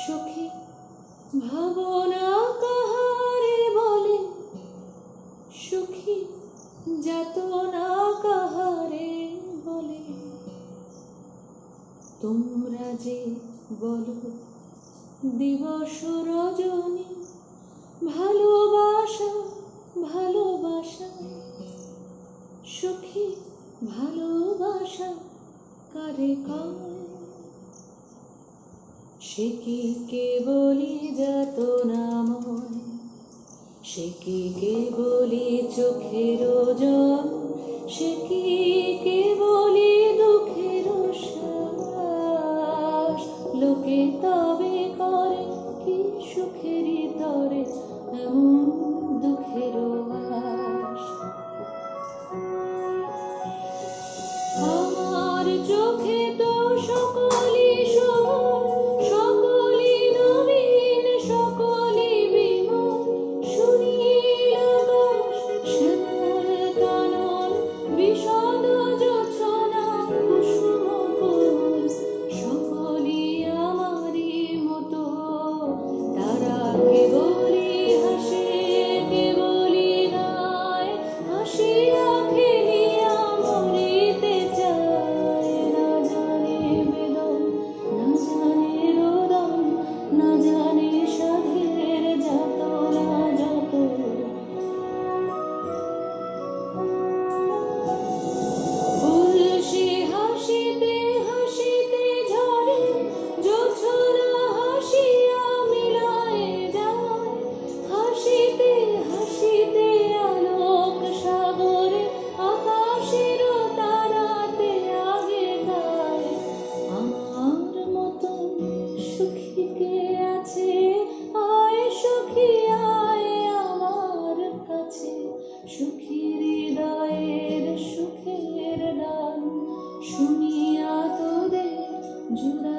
সখী ভাবনা কাহারে বলে, সখী যাতনা কাহারে বলে। তোমরা যে বলো দিবস রজনী, ভালোবাসা ভালোবাসা, সখী ভালোবাসা কারে কয়? সে কি কেবলি যাতনাময়, সে কি কেবলি চোখের জল, সে কি কেবলি দুঃখের শ্বাস? লোকে তবে করে কি সুখেরই তরে এমন দুঃখের বাস? আমার চোখে তো সকলই শোভন, সকলই নবীন, সকলই বিমল, সুনীল আকাশ, শ্যামল কানন, বিশদ জোছনা, কুসুম কোমল, সকলই আমারই মতো। তারা কেবলই হাসে, কেবলই গায়, হাসিয়া খেলিয়া মরিতে চায়। না জানে বেদন, না জানে রোদন, না জানে সাধের যাতনা যত। ফুলসি হাসিতে হাসিতে ঝরে, জোছনা হাসিয়া মিলায় যায়। হাসিতে হাসিতে আলোক সাগরে, আকাশের তারাতে আগে গায়। আমার মতন সুখী কে আছে? আয় সখী আয় আমার কাছে, সুখী হৃদয়ের সুখের গান শুনিয়া তোদের জুড়া